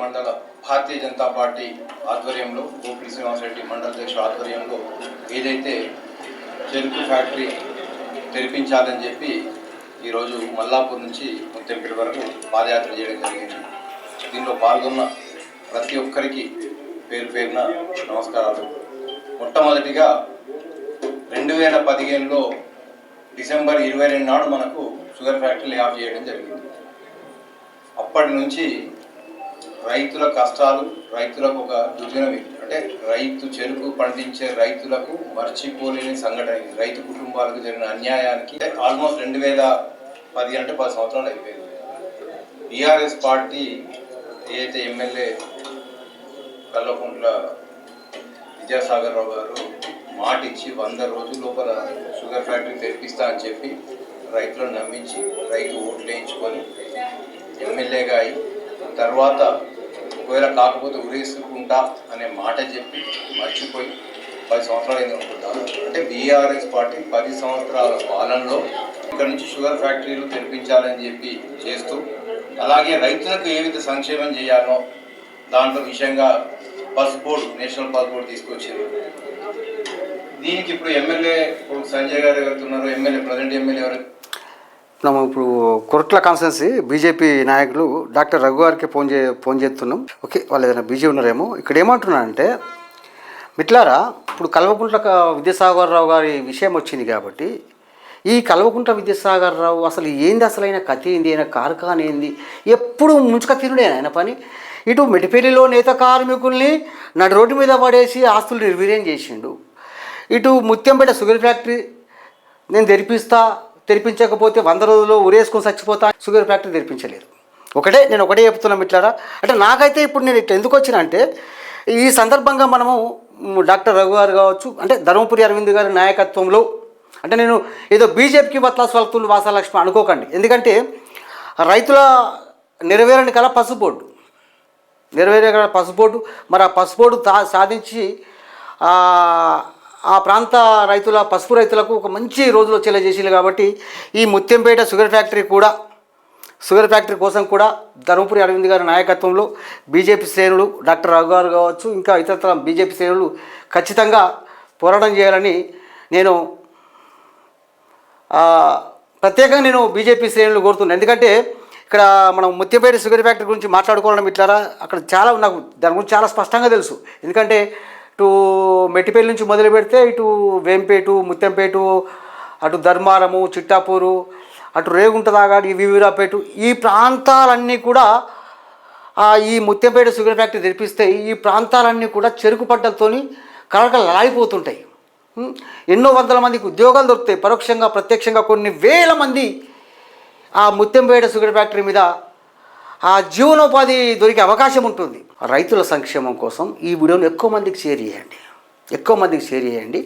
మండల భారతీయ జనతా పార్టీ ఆధ్వర్యంలో గోపిడి శ్రీనివాసరెడ్డి మండల అధ్యక్షుల ఆధ్వర్యంలో ఏదైతే చెరుకు ఫ్యాక్టరీ తెరిపించాలని చెప్పి ఈరోజు మల్లాపూర్ నుంచి ముత్తంపేట వరకు పాదయాత్ర చేయడం జరిగింది. దీనిలో పాల్గొన్న ప్రతి ఒక్కరికి పేరు పేరున నమస్కారాలు. మొట్టమొదటిగా 2015లో డిసెంబర్ 22 నాడు మనకు షుగర్ ఫ్యాక్టరీ ఆఫ్ చేయడం జరిగింది. అప్పటి నుంచి రైతుల కష్టాలు, రైతులకు ఒక దుర్దినమి, అంటే రైతు చెరుకు పండించే రైతులకు మర్చిపోలేని సంఘటన ఇది. రైతు కుటుంబాలకు జరిగిన అన్యాయానికి ఆల్మోస్ట్ 2010 అంటే 10 సంవత్సరాలు అయిపోయింది. టీఆర్ఎస్ పార్టీ ఏదైతే ఎమ్మెల్యే కల్వకుంట్ల విద్యాసాగర్ రావు గారు మాట ఇచ్చి 100 రోజుల లోపల షుగర్ ఫ్యాక్టరీ తెరిపిస్తా అని చెప్పి రైతులను నమ్మించి రైతు ఓట్లు వేయించుకొని ఎమ్మెల్యేగా అయి తర్వాత ఒకవేళ కాకపోతే ఉరేసుకుంటా అనే మాట చెప్పి మర్చిపోయి 10 సంవత్సరాలు అయింది అనుకుంటారు. అంటే బీఆర్ఎస్ పార్టీ 10 సంవత్సరాల పాలనలో ఇక్కడ నుంచి షుగర్ ఫ్యాక్టరీలు తెరిపించాలని చెప్పి చేస్తూ, అలాగే రైతులకు ఏ విధంగా సంక్షేమం చేయాలో దాంట్లో విషయంగా పసుపు బోర్డు, నేషనల్ పసుపు బోర్డు తీసుకొచ్చారు. దీనికి ఇప్పుడు ఎమ్మెల్యే సంజయ్ గారు ఎవరుతున్నారు, ఎమ్మెల్యే ప్రజెంట్ ఎమ్మెల్యే ఎవరు? ఇప్పుడు కొరట్ల కాన్స్టిట్యున్సీ బీజేపీ నాయకులు డాక్టర్ రఘు గారికి ఫోన్ చేస్తున్నాం. ఓకే, వాళ్ళు ఏదైనా బిజీ ఉన్నారేమో. ఇక్కడ ఏమంటున్నారంటే, మిట్లారా ఇప్పుడు కల్వకుంట్ల విద్యాసాగర్ రావు గారి విషయం వచ్చింది కాబట్టి ఈ కల్వకుంట్ల విద్యాసాగర్ రావు అసలు ఏంది, అసలైన కథ ఏంది, ఆయన కార్ఖాన ఏంది, ఎప్పుడు ముంచుక తినుడే ఆయన పని. ఇటు మెటిపల్లిలో నేత కార్మికుల్ని నడు రోడ్డు మీద పడేసి ఆస్తులు నిర్వీర్యం చేసిండు. ఇటు ముత్యంపేట షుగర్ ఫ్యాక్టరీ నేను తెరిపించకపోతే 100 రోజుల్లో ఉరేసుకొని చచ్చిపోతా, షుగర్ ఫ్యాక్టరీ తెరిపించలేదు. నేను ఒకటే చెప్తున్నా మిట్లారా. అంటే నాకైతే ఇప్పుడు నేను ఇట్లా ఎందుకు వచ్చినా అంటే, ఈ సందర్భంగా మనము డాక్టర్ రఘు గారు కావచ్చు, అంటే ధర్మపురి అరవింద్ గారి నాయకత్వంలో, అంటే నేను ఏదో బీజేపీకి బత్లాస్ వలుతులు వాసాలక్ష్మి అనుకోకండి. ఎందుకంటే రైతుల నెరవేరని కల పసుపు బోర్డు, మరి ఆ పసుపు బోర్డు సాధించి ఆ ప్రాంత రైతుల పసుపు రైతులకు ఒక మంచి రోజులు వచ్చేలా చేసింది. కాబట్టి ఈ ముత్యంపేట షుగర్ ఫ్యాక్టరీ కోసం కూడా ధర్మపురి అరవింద్ గారి నాయకత్వంలో బీజేపీ శ్రేణులు, డాక్టర్ రఘు గారు కావచ్చు, ఇంకా ఇతర బీజేపీ శ్రేణులు ఖచ్చితంగా పోరాటం చేయాలని నేను ప్రత్యేకంగా బీజేపీ శ్రేణులు కోరుతున్నాను. ఎందుకంటే ఇక్కడ మనం ముత్యంపేట షుగర్ ఫ్యాక్టరీ గురించి మాట్లాడుకోవడం ఇట్లారా, అక్కడ చాలా నాకు దాని గురించి చాలా స్పష్టంగా తెలుసు. ఎందుకంటే ఇటు మెట్టిపల్లి నుంచి మొదలు పెడితే ఇటు వేంపేటు, ముత్యంపేటు, అటు ధర్మారము, చిట్టాపూరు, అటు రేగుంట దాకా వీరాపేటు, ఈ ప్రాంతాలన్నీ కూడా ఈ ముత్యంపేట షుగర్ ఫ్యాక్టరీ తెరిపిస్తే ఈ ప్రాంతాలన్నీ కూడా చెరుకు పంటలతోని కలకలలాడిపోతుంటాయి. ఎన్నో వందల మందికి ఉద్యోగాలు దొరుకుతాయి, పరోక్షంగా ప్రత్యక్షంగా కొన్ని వేల మంది ఆ ముత్యంపేట షుగర్ ఫ్యాక్టరీ మీద ఆ జీవనోపాధి దొరికే అవకాశం ఉంటుంది. రైతుల సంక్షేమం కోసం ఈ వీడియోని ఎక్కువ మందికి షేర్ చేయండి.